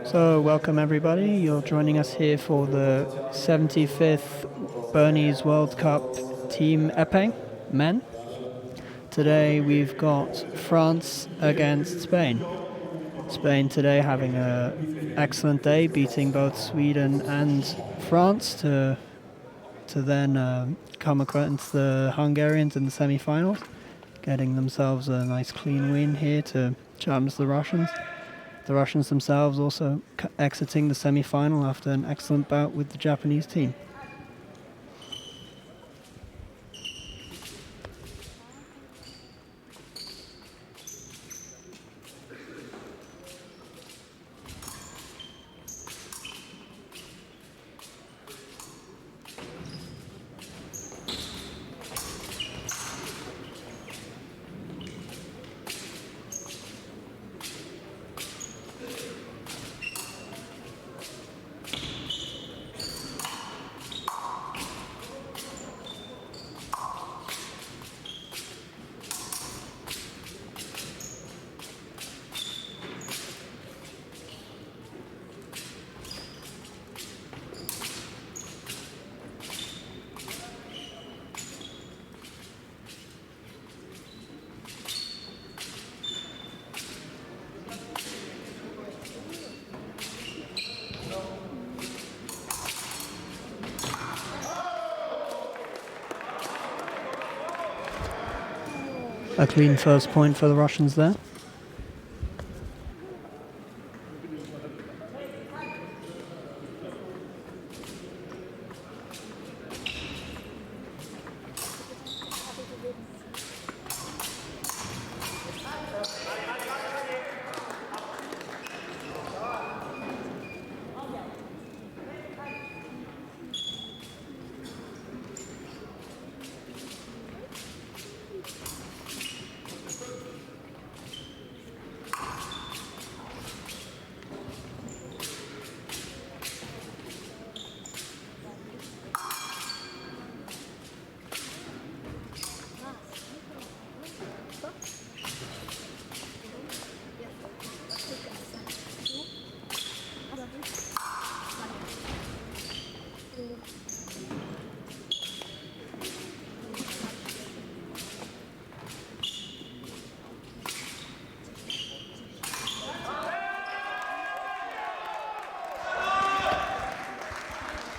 So, welcome everybody. You're joining us here for the 75th Bernese World Cup Team Epee men. Today we've got France against Spain. Spain today having an excellent day, beating both Sweden and France to then come against the Hungarians in the semi-finals, getting themselves a nice clean win here to challenge the Russians. The Russians themselves also exiting the semi-final after an excellent bout with the Japanese team. A clean first point for the Russians there.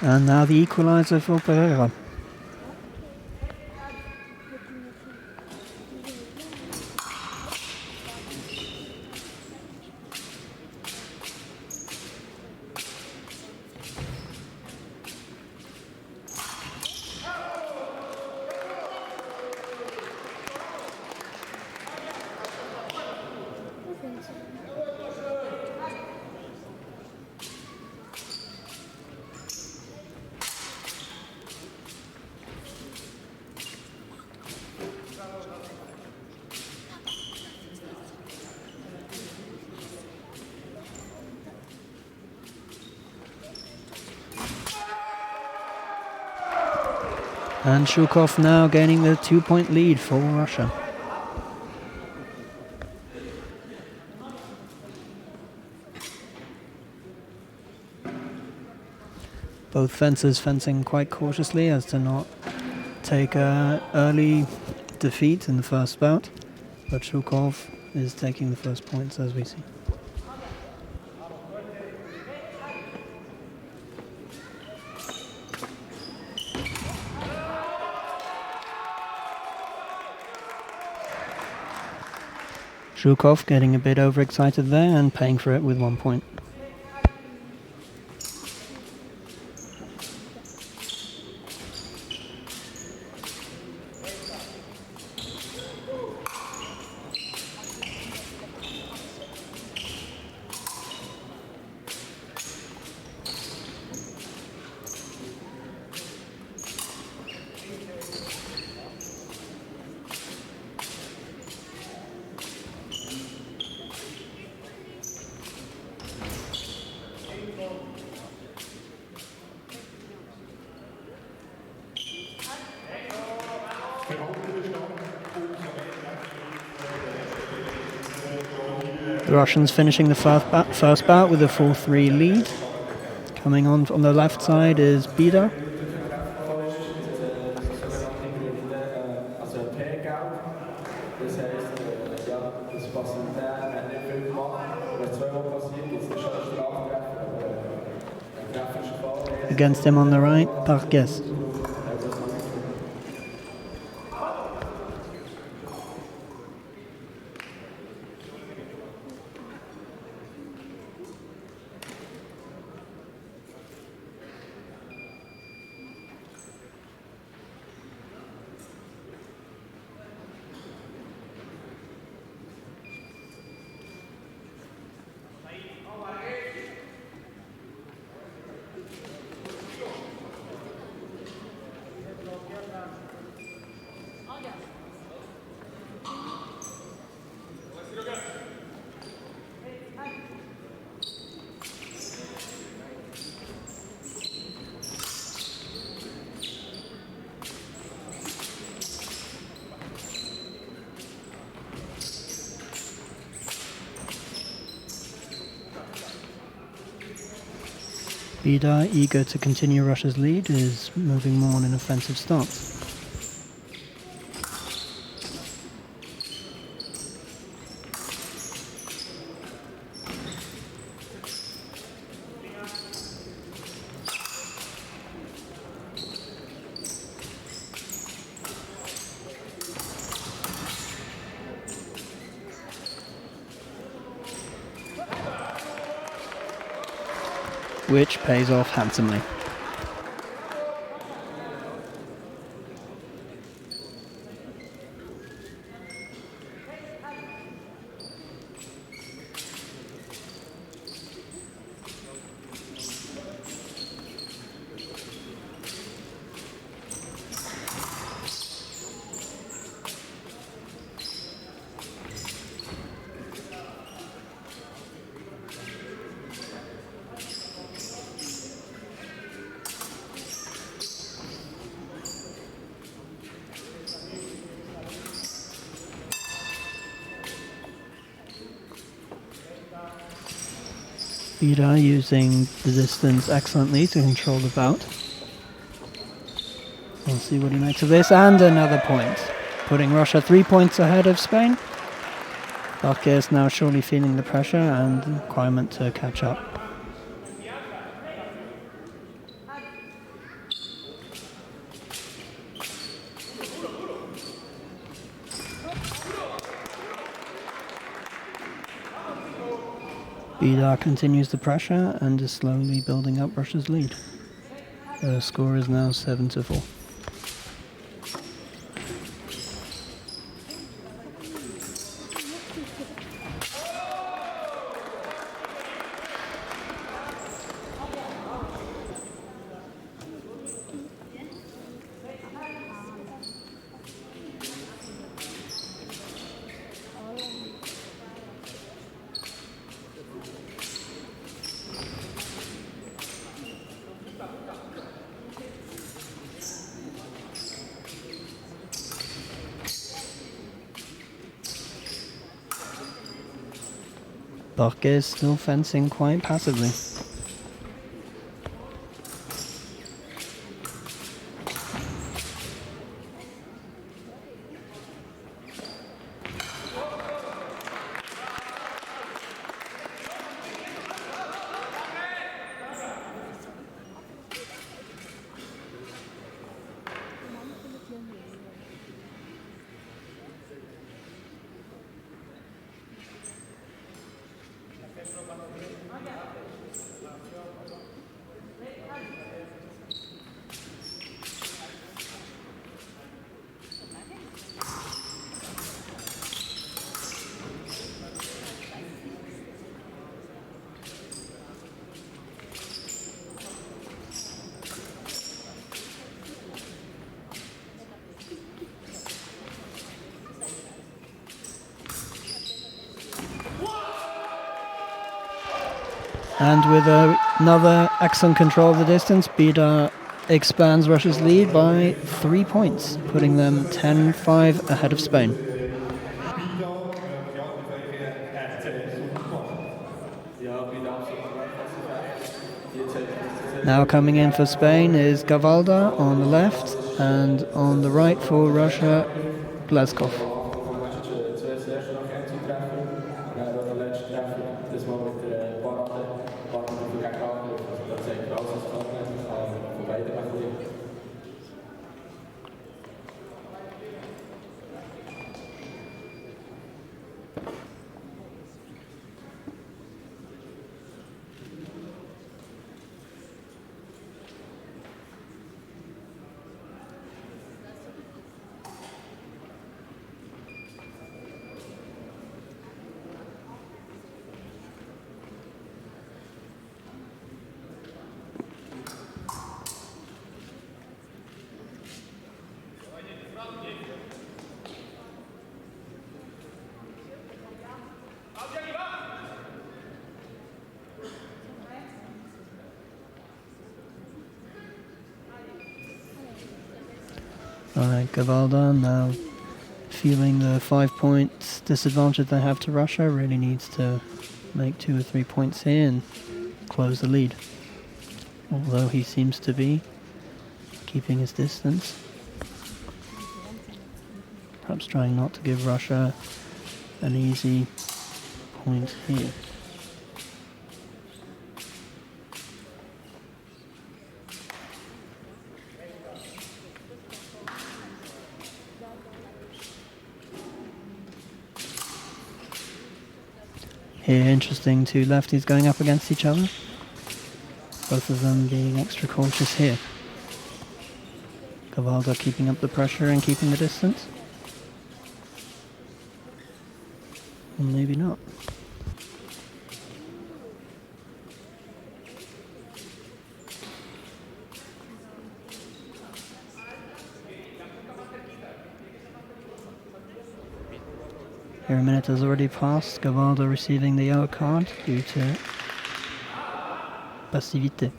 And now the equaliser for Pereira. And Shukov now gaining the 2-point lead for Russia. Both fencers fencing quite cautiously as to not take an early defeat in the first bout, but Shukov is taking the first points as we see. Shukov getting a bit overexcited there and paying for it with 1 point. The Russians finishing the first bout with a 4-3 lead. Coming on the left side is Bida. Against him on the right, Parkes. Bida, eager to continue Russia's lead, is moving more on an offensive stance. Which pays off handsomely. Bida using the distance excellently to control the bout. We'll see what he makes of this, and another point, putting Russia 3 points ahead of Spain. Parkes now surely feeling the pressure and the requirement to catch up. Bida continues the pressure and is slowly building up Russia's lead. The score is now 7-4. Parkes still fencing quite passively. And with another excellent control of the distance, Bida expands Russia's lead by 3 points, putting them 10-5 ahead of Spain. Now coming in for Spain is Gavalda on the left, and on the right for Russia, Glazkov. Alright, Gavalda now feeling the 5 points disadvantage they have to Russia, really needs to make 2 or 3 points here and close the lead. Although he seems to be keeping his distance. Perhaps trying not to give Russia an easy point here. Here, interesting, two lefties going up against each other. Both of them being extra cautious here. Gavalda keeping up the pressure and keeping the distance. Or maybe not. Here a minute has already passed, Gavalda receiving the yellow card due to passivité.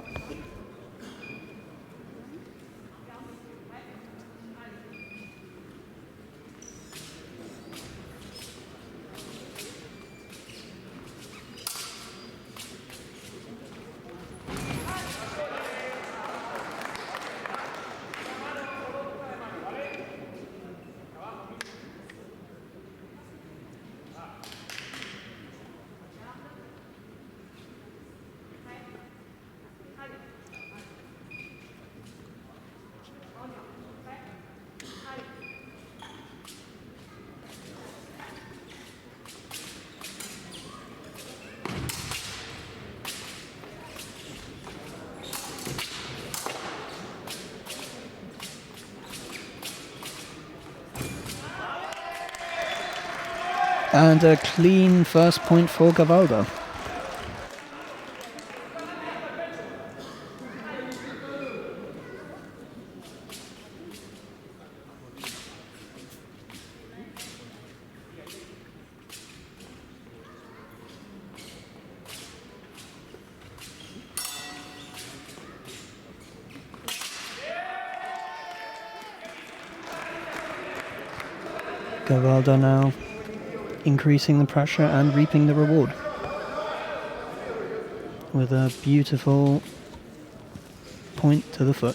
And a clean first point for Gavalda. Gavalda now increasing the pressure and reaping the reward with a beautiful point to the foot.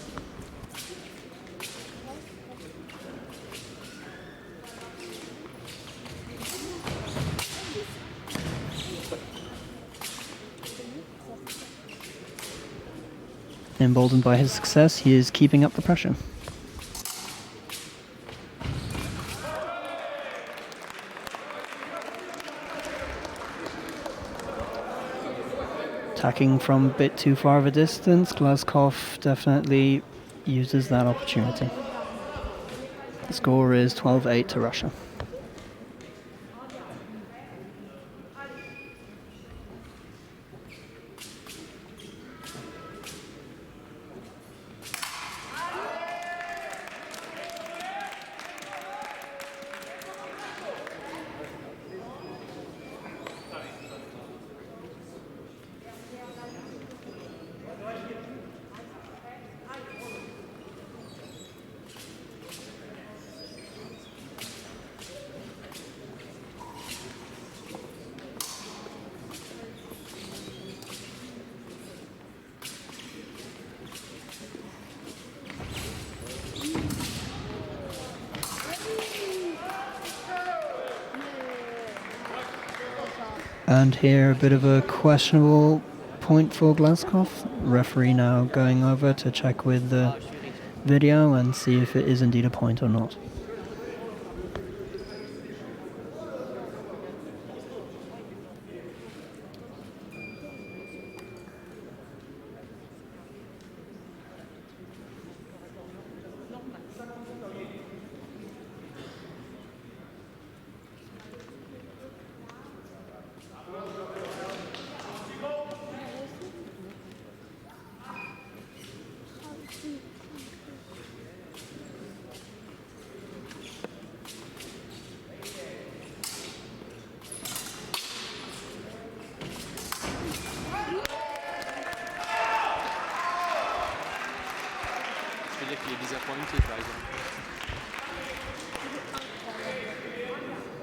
Emboldened by his success, he is keeping up the pressure. Attacking from a bit too far of a distance, Glazkov definitely uses that opportunity. The score is 12-8 to Russia. And here a bit of a questionable point for Glasgow. Referee now going over to check with the video and see if it is indeed a point or not.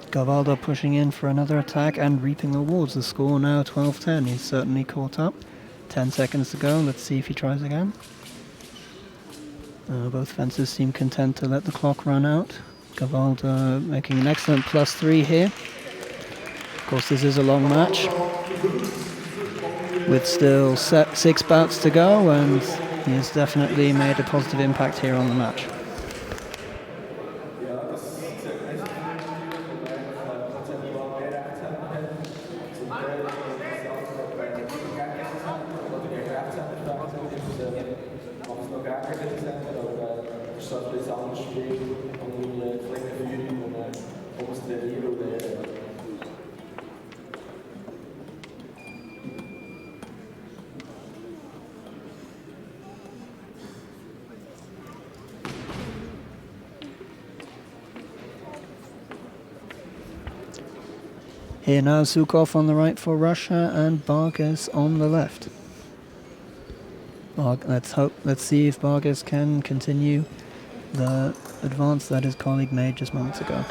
Gavaldo pushing in for another attack and reaping rewards. The score now 12-10. He's certainly caught up. 10 seconds to go. Let's see if he tries again. Both fencers seem content to let the clock run out. Gavaldo making an excellent +3 here. Of course, this is a long match with still 6 bouts to go, and he has definitely made a positive impact here on the match. Here now Zukov on the right for Russia and Vargas on the left. Let's see if Vargas can continue the advance that his colleague made just moments ago.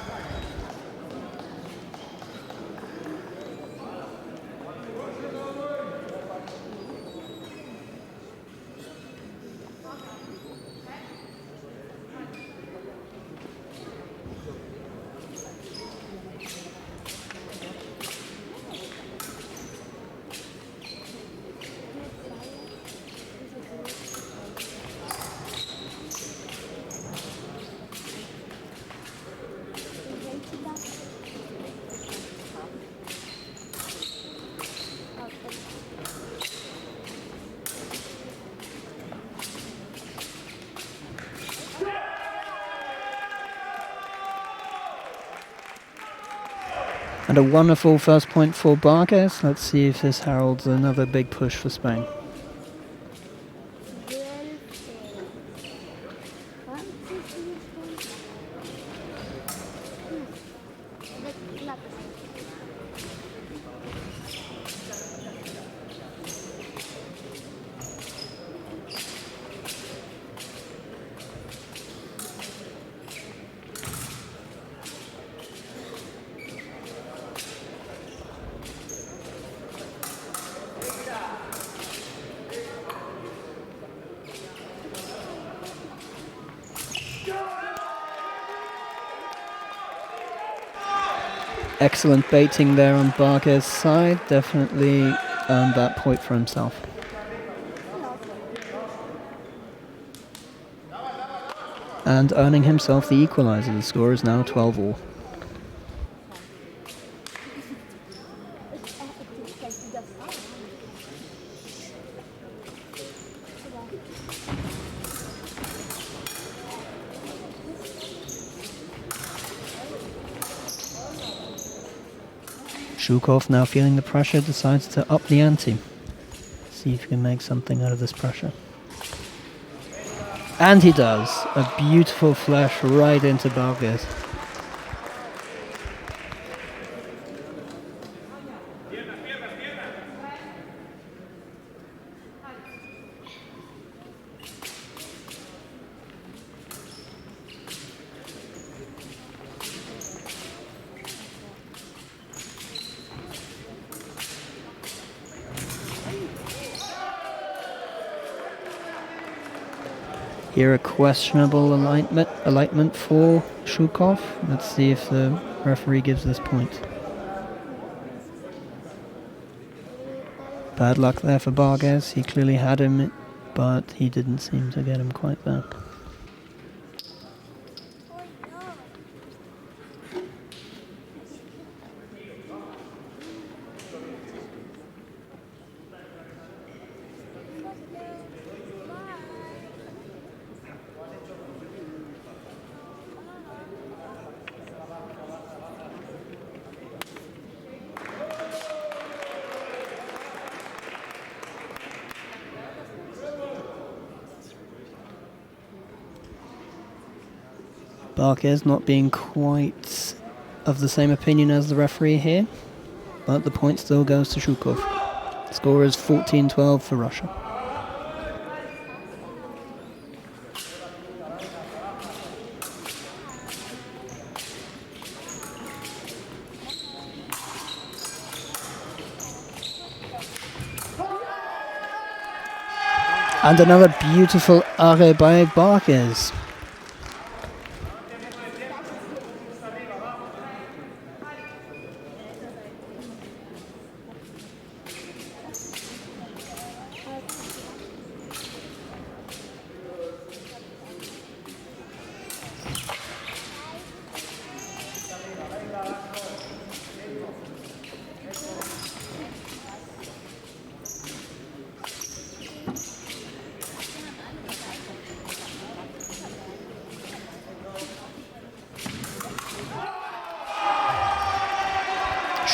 And a wonderful first point for Vargas. Let's see if this heralds another big push for Spain. Excellent baiting there on Vargas' side, definitely earned that point for himself. And earning himself the equaliser. The score is now 12-all. Zukov, now feeling the pressure, decides to up the ante. See if he can make something out of this pressure. And he does. A beautiful flash right into Vargas. Here a questionable alignment for Zukov. Let's see if the referee gives this point. Bad luck there for Barges. He clearly had him, but he didn't seem to get him quite there. Barges not being quite of the same opinion as the referee here, but the point still goes to Zhukov. Score is 14-12 for Russia. And another beautiful array by Barges.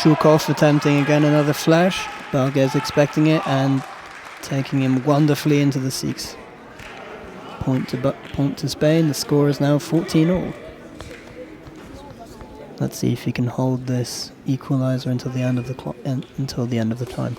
Zhukov attempting again another flash. Barges expecting it and taking him wonderfully into the six. Point to Spain. The score is now 14-all. Let's see if he can hold this equalizer until the end of the clock, until the end of the time.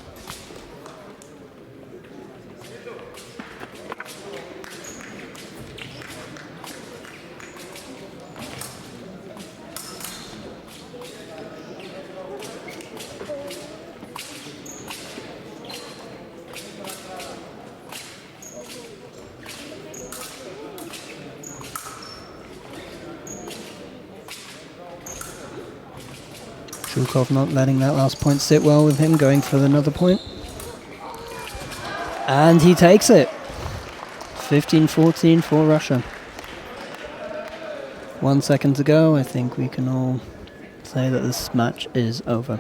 Zhukov not letting that last point sit well with him, going for another point. And he takes it. 15-14 for Russia. 1 second to go. I think we can all say that this match is over.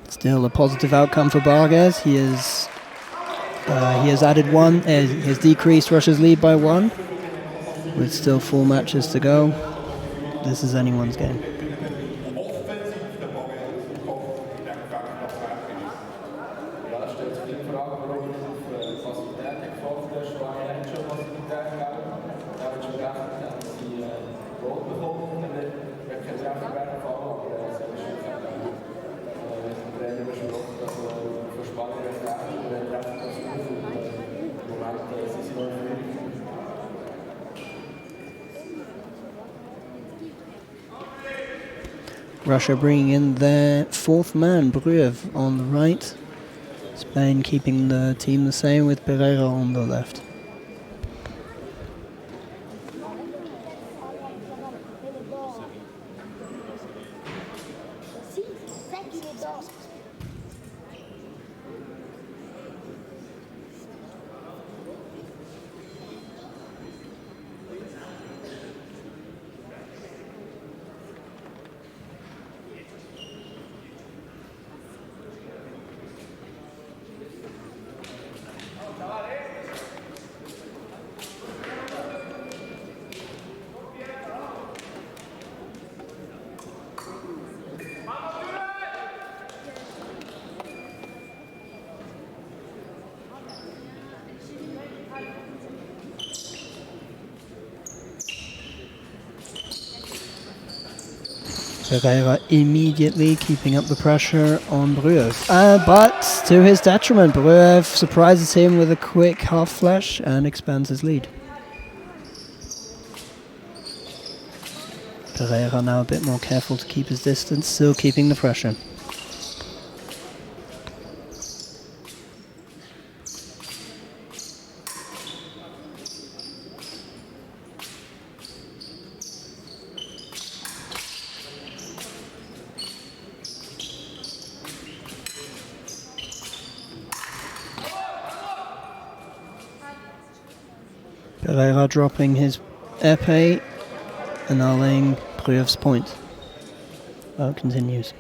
Still a positive outcome for Barges. He has added one. He has decreased Russia's lead by 1, with still 4 matches to go. This is anyone's game. Russia bringing in their 4th man, Bruev, on the right. Spain keeping the team the same with Pereira on the left. Pereira immediately keeping up the pressure on Bruev. But to his detriment, Bruev surprises him with a quick half flash and expands his lead. Pereira now a bit more careful to keep his distance, still keeping the pressure. Pereira dropping his épée, annulling Bruev's point. Oh, continues.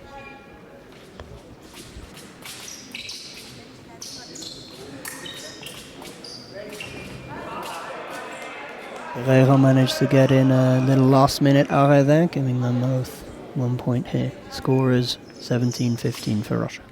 Pereira managed to get in a little last minute arrêt there, giving them both 1 point here. Score is 17-15 for Russia.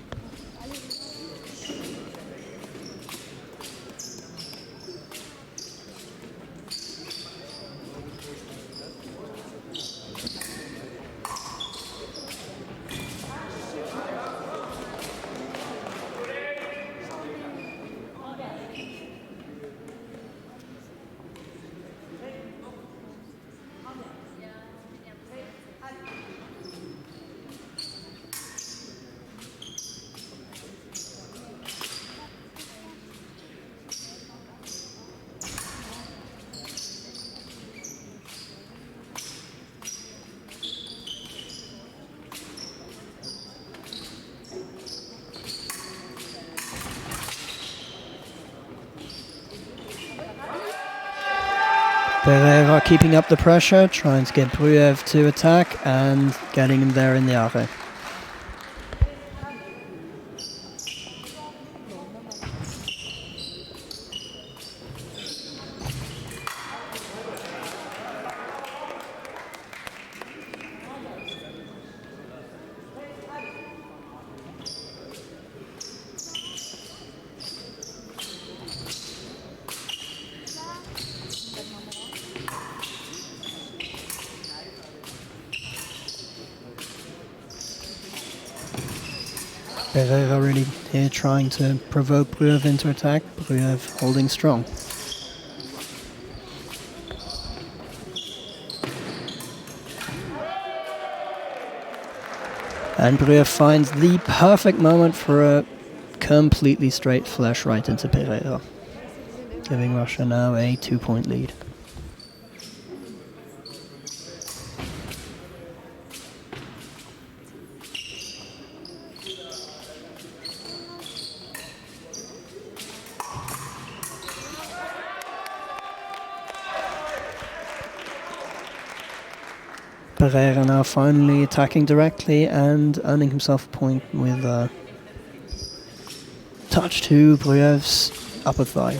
Pereira keeping up the pressure, trying to get Bruev to attack and getting him there in the arrêt. Pereira really here trying to provoke Bruev into attack, Bruev holding strong. And Bruev finds the perfect moment for a completely straight flush right into Pereira, giving Russia now a 2-point lead. Pereira now finally attacking directly and earning himself a point with a touch to Bruev's upper thigh.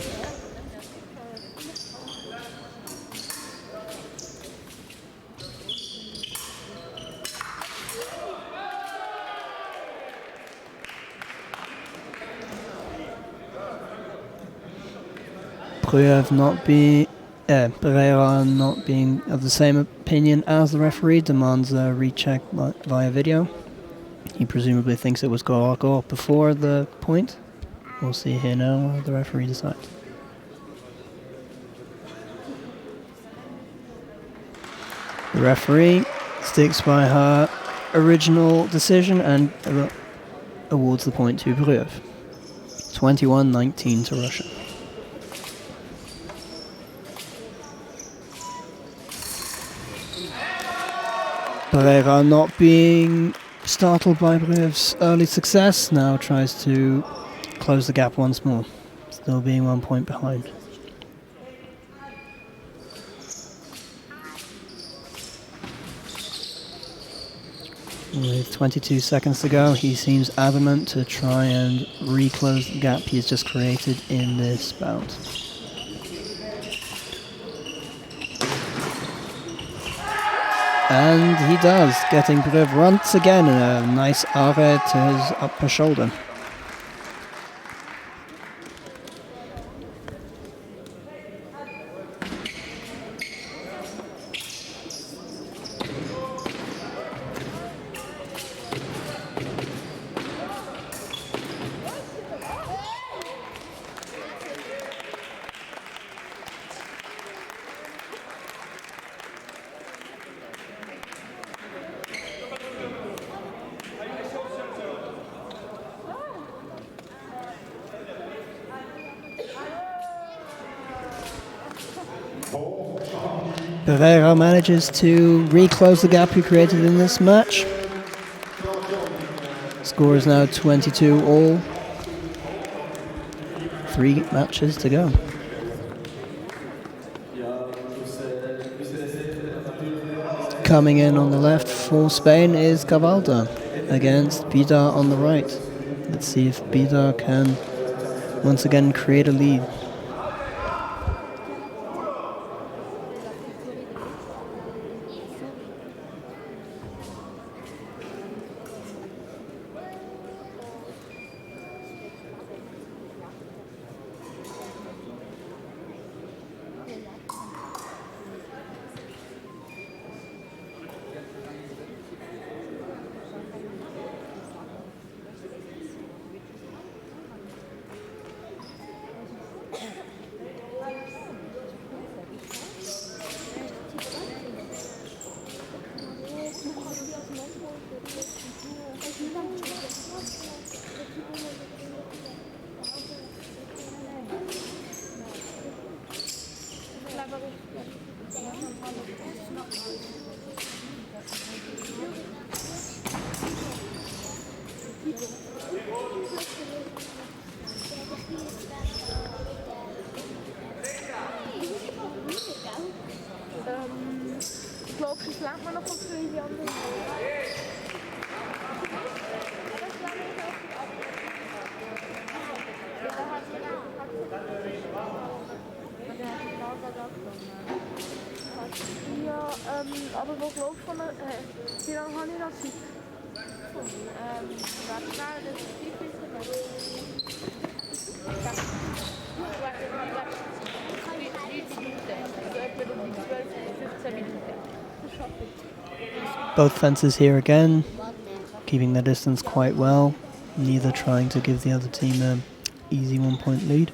Pereira not being of the same opinion as the referee, demands a recheck via video. He presumably thinks it was goal before the point. We'll see here now what the referee decides. The referee sticks by her original decision and awards the point to Bruev. 21-19 to Russia. Pereira, not being startled by Bruev's early success, now tries to close the gap once more, still being 1 point behind. With 22 seconds to go, he seems adamant to try and reclose the gap he's just created in this bout. And he does, getting Bruev once again a nice arrêt to his upper shoulder. Pereira manages to reclose the gap he created in this match. Score is now 22 all. 3 matches to go. Coming in on the left for Spain is Gavalda against Bida on the right. Let's see if Bida can once again create a lead. Ik loop geslaagd, maar nog op twee andere. Ja, aber wo glaubst du, wie lange habe ich das Zeit? Warte schnell, das ist die Füße. 30 Minuten, also etwa um die 12 bis 15 Minuten. Das schaffe ich. Both fences here again, keeping their distance quite well, neither trying to give the other team an easy 1-point lead.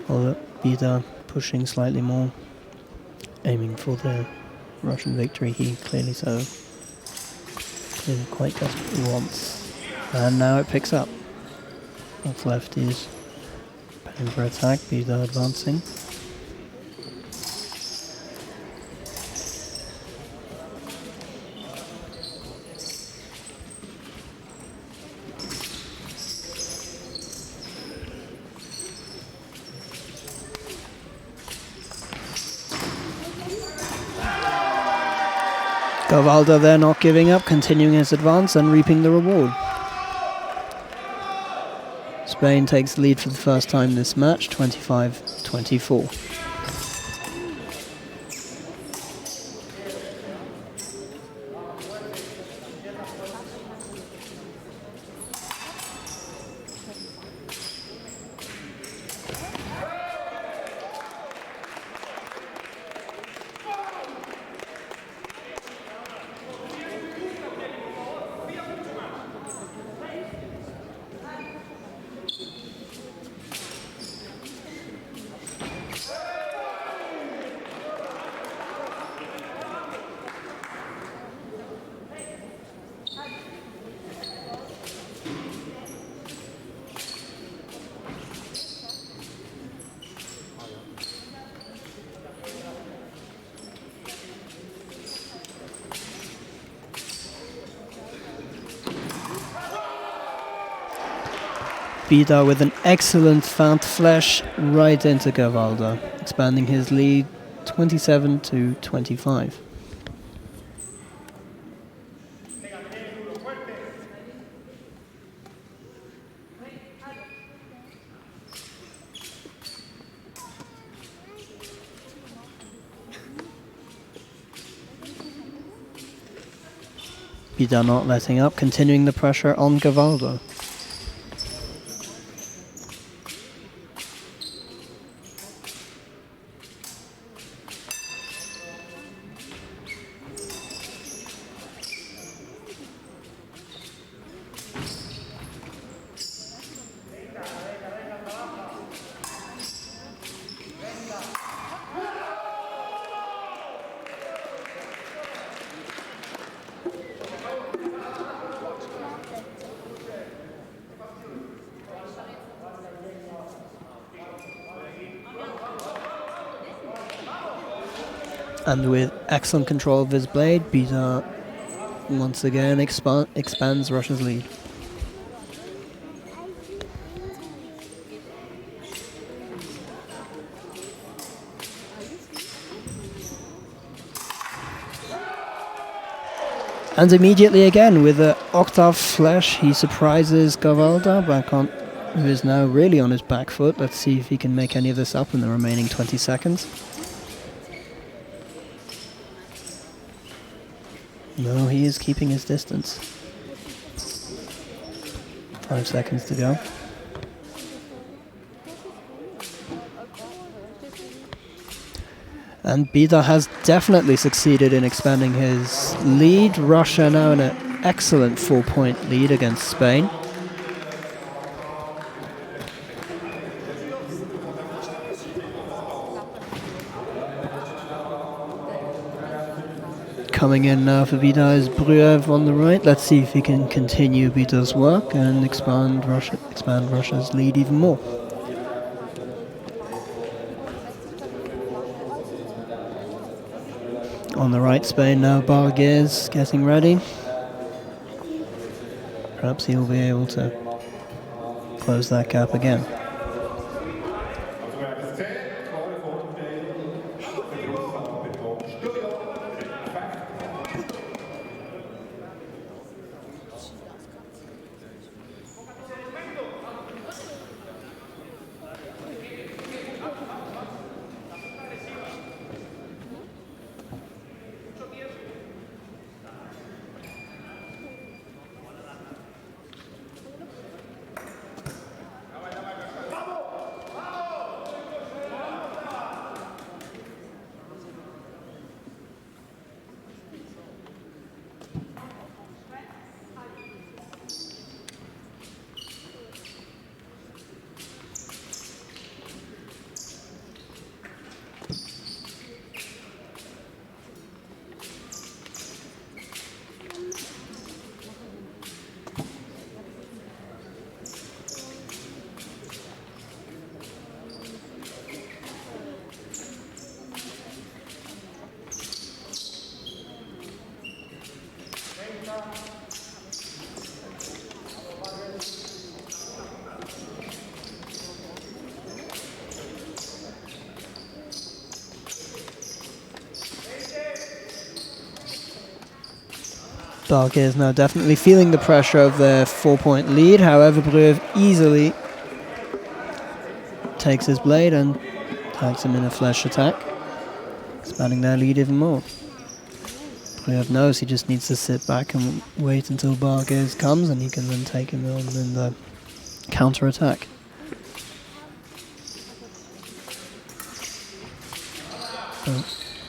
Although Bida pushing slightly more, aiming for the Russian victory, he clearly quite desperately wants. And now it picks up. Both lefties preparing for attack, Bida advancing. Gavalda there not giving up, continuing his advance and reaping the reward. Spain takes the lead for the first time this match, 25-24. Bida with an excellent feinte flash right into Gavalda, expanding his lead 27-25. Bida not letting up, continuing the pressure on Gavalda. And with excellent control of his blade, Bida once again expands Russia's lead. And immediately again with the octave flash, he surprises Gavalda back on, who is now really on his back foot. Let's see if he can make any of this up in the remaining 20 seconds. No, he is keeping his distance. 5 seconds to go. And Bida has definitely succeeded in expanding his lead. Russia now in an excellent 4-point lead against Spain. Coming in now for Bida is Bruev on the right. Let's see if he can continue Bida's work and expand Russia's lead even more. On the right, Spain now, Barguez getting ready. Perhaps he'll be able to close that gap again. Barguez is now definitely feeling the pressure of their 4-point lead. However, Bruev easily takes his blade and tags him in a flash attack, expanding their lead even more. Bruev knows he just needs to sit back and wait until Barguez comes, and he can then take him on in the counter attack.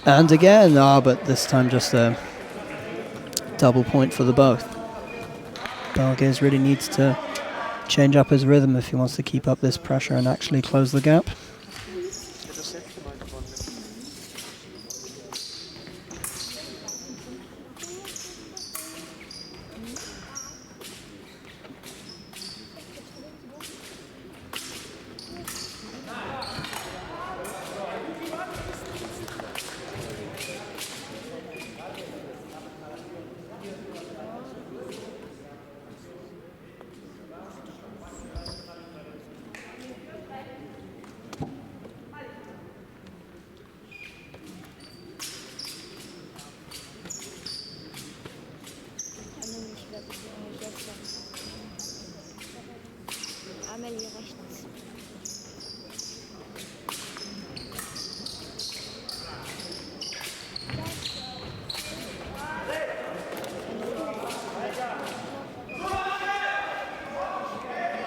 And again, but this time just a double point for the both. Barguez really needs to change up his rhythm if he wants to keep up this pressure and actually close the gap.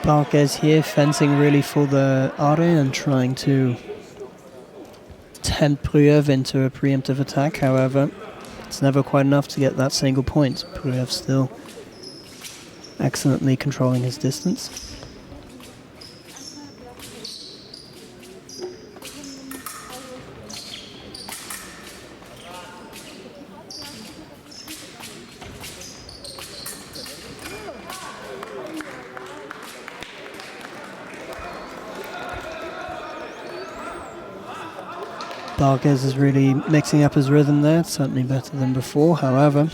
Barguez here fencing really for the area and trying to tempt Bruev into a preemptive attack. However, it's never quite enough to get that single point. Bruev still excellently controlling his distance. Barguez is really mixing up his rhythm there, certainly better than before. However,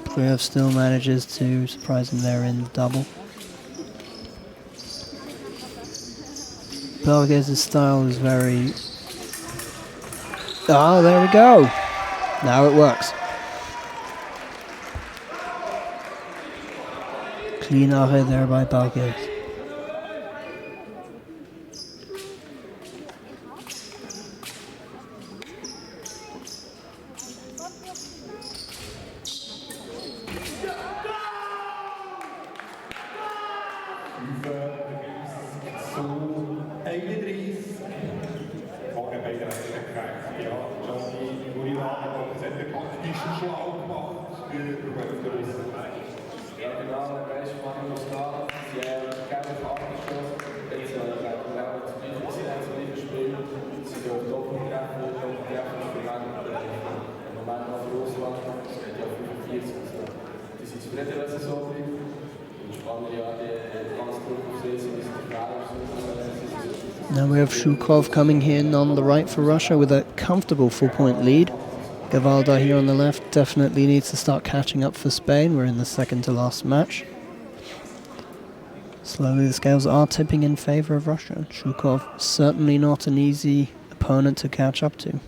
Bruev still manages to surprise him there in double. Barguez's style is very... there we go! Now it works. Clean array there by Bargeld. Now we have Shukov coming in on the right for Russia with a comfortable 4-point lead. Gavalda here on the left definitely needs to start catching up for Spain. We're in the second to last match. Slowly the scales are tipping in favour of Russia. Shukov certainly not an easy opponent to catch up to.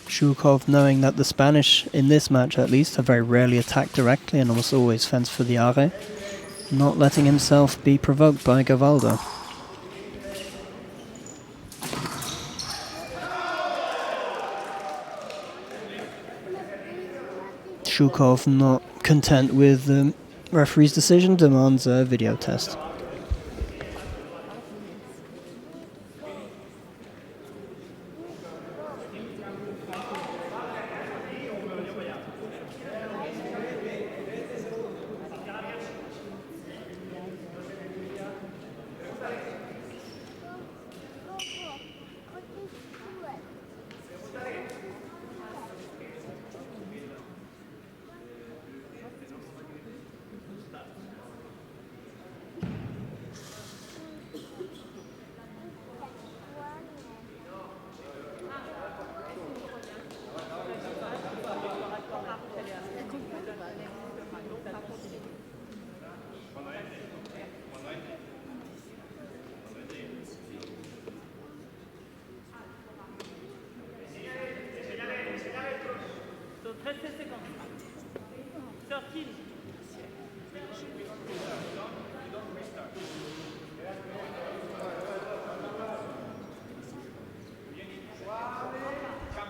Shukov, knowing that the Spanish, in this match at least, have very rarely attacked directly and almost always fence for the array, not letting himself be provoked by Gavalda. Shukov, not content with the referee's decision, demands a video test.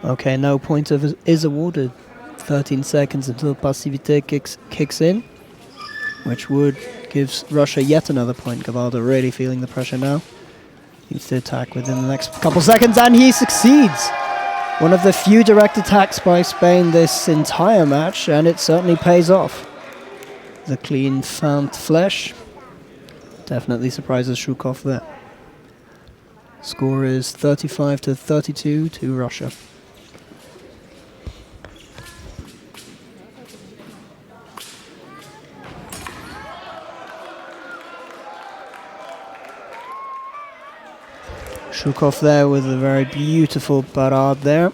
Okay, no point is awarded. 13 seconds until passivité kicks in, which would give Russia yet another point. Gavalda really feeling the pressure now. Needs to attack within the next couple seconds, and he succeeds! One of the few direct attacks by Spain this entire match, and it certainly pays off. The clean found flesh definitely surprises Shukov there. Score is 35-32 to Russia. Shukov there with a very beautiful barrade there.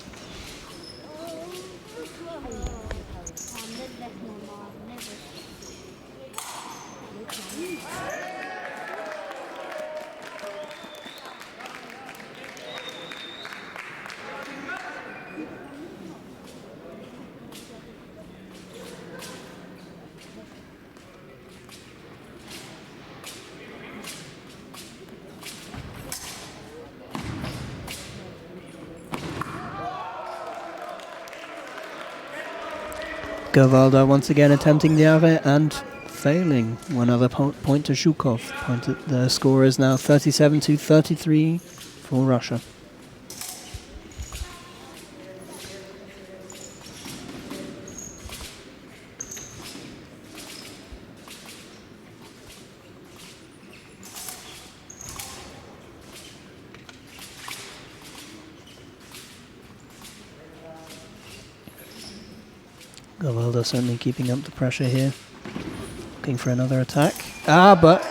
Gavalda once again attempting the array and failing. One other point to Shukov. The score is now 37-33 for Russia. Gavalda certainly keeping up the pressure here. Looking for another attack. But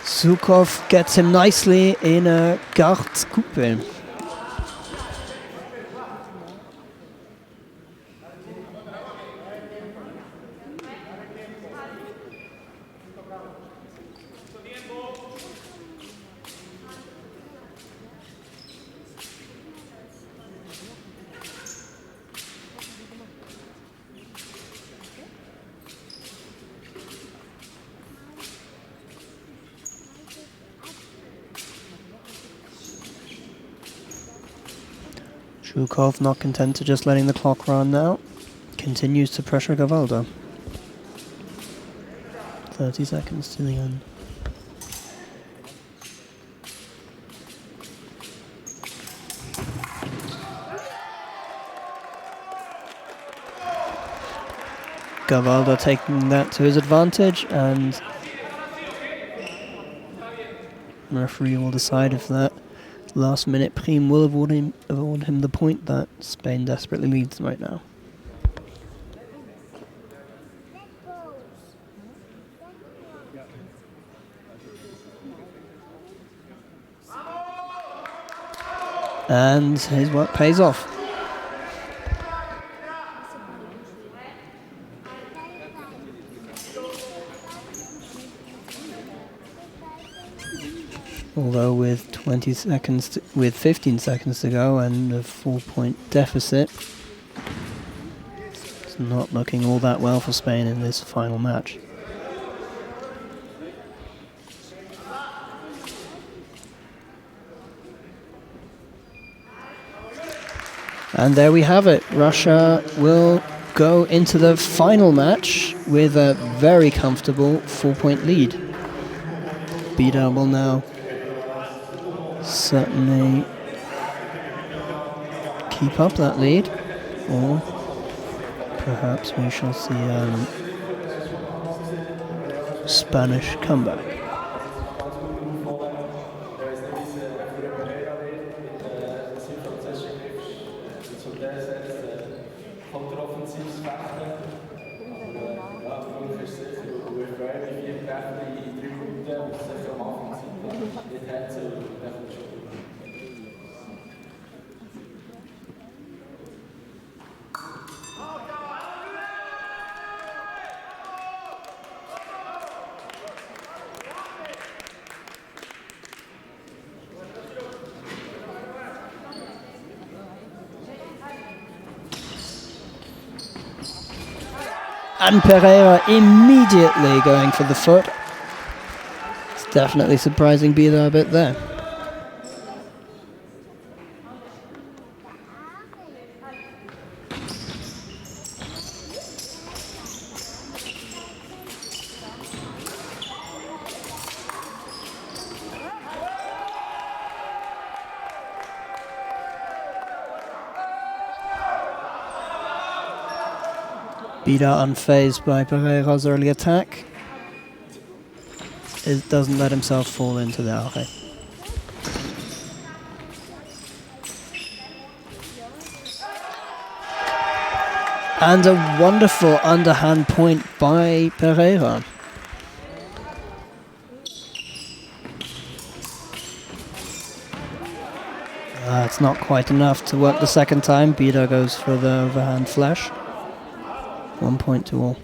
Zukov gets him nicely in a garde coupe. Zukov not content to just letting the clock run now. Continues to pressure Gavalda. 30 seconds to the end. Gavalda taking that to his advantage, and the referee will decide if that last minute prime will award him the point that Spain desperately needs right now. And his work pays off. Although with 15 seconds to go and a 4-point deficit, it's not looking all that well for Spain in this final match. And there we have it. Russia will go into the final match with a very comfortable 4-point lead. Bida will now certainly keep up that lead, or perhaps we shall see Spanish comeback. And Pereira immediately going for the foot. It's definitely surprising Bida a bit there. Bida unfazed by Pereira's early attack. It doesn't let himself fall into the array. And a wonderful underhand point by Pereira. It's not quite enough to work the second time. Bida goes for the overhand flash. 1 point to all.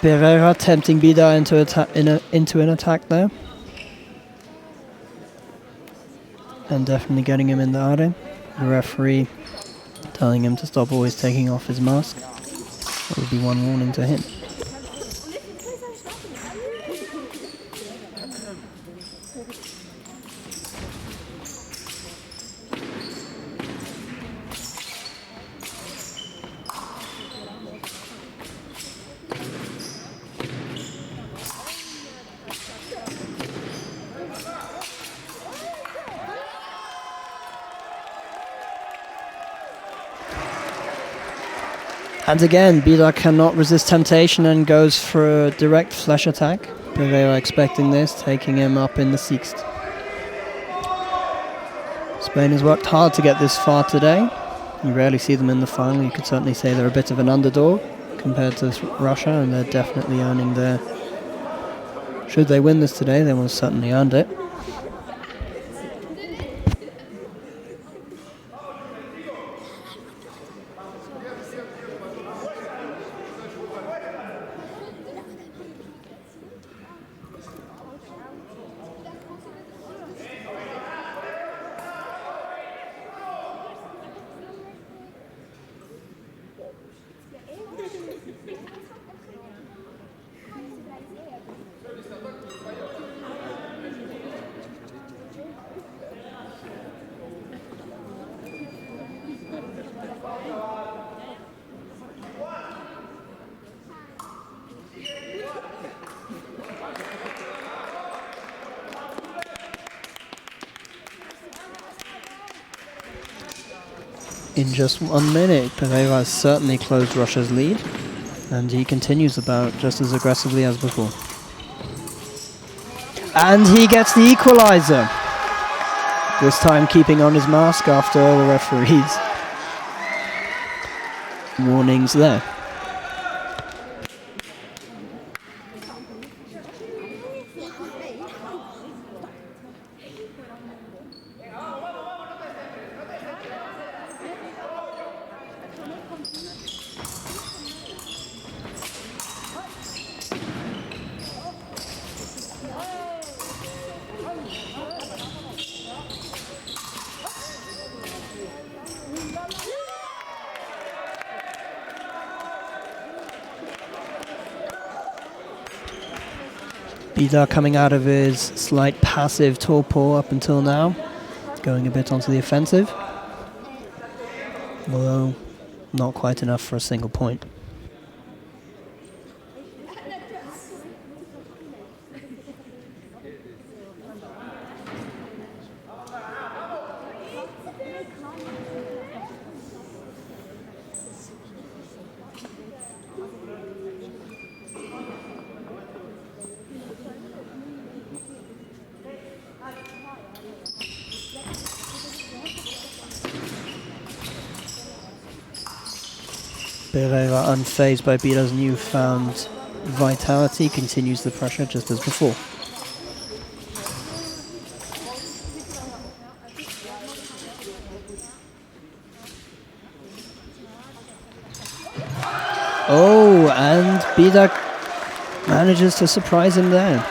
Pereira tempting Bida into an attack there. And definitely getting him in the array. The referee telling him to stop always taking off his mask. That would be one warning to him. And again, Bida cannot resist temptation and goes for a direct flash attack. Pereira expecting this, taking him up in the sixth. Spain has worked hard to get this far today. You rarely see them in the final. You could certainly say they're a bit of an underdog compared to Russia, and they're definitely earning their... Should they win this today, they will certainly earned it. In just 1 minute, Pereira has certainly closed Russia's lead, and he continues the bout just as aggressively as before. And he gets the equalizer, this time keeping on his mask after the referee's warnings there. Bida coming out of his slight passive torpor up until now, going a bit onto the offensive, although not quite enough for a single point. Pereira, unfazed by Bida's newfound vitality, continues the pressure just as before. Oh, and Bida manages to surprise him there,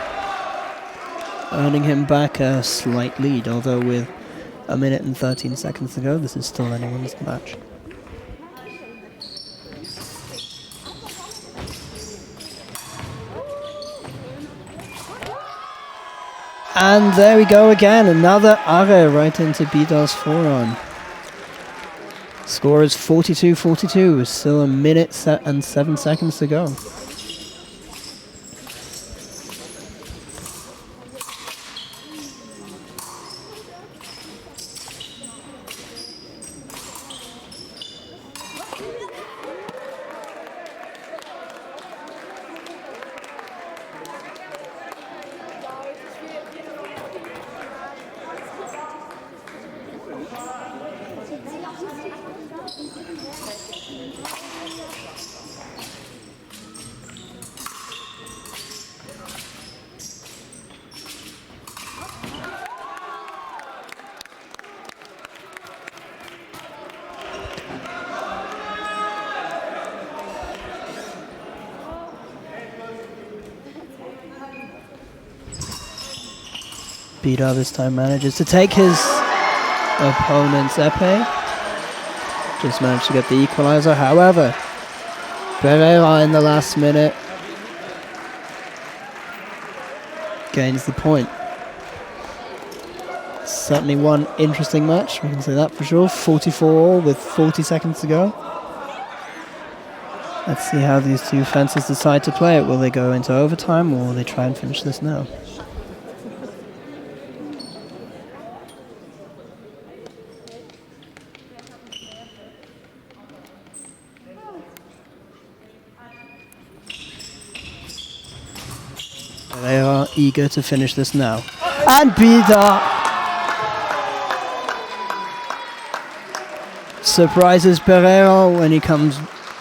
earning him back a slight lead, although with 1 minute and 13 seconds to go, this is still anyone's match. And there we go again, another are right into Bida's forearm. Score is 42-42, still 1 minute and 7 seconds to go. Bida this time manages to take his opponent's épée. Just managed to get the equalizer. However, Pereira in the last minute gains the point. Certainly one interesting match, we can say that for sure. 44 with 40 seconds to go. Let's see how these two fencers decide to play it. Will they go into overtime or will they try and finish this now? eager to finish this now. And Bida surprises Pereira when he comes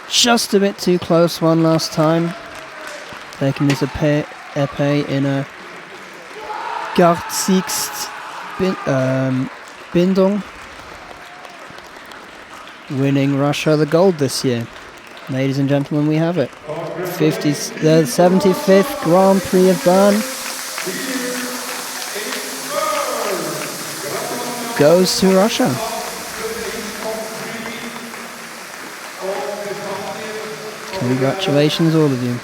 just a bit too close one last time. Taking this épée in a Garzixt Bindung. Winning Russia the gold this year. Ladies and gentlemen, we have it. The 75th Grand Prix of Bern goes to Russia. Congratulations, all of you.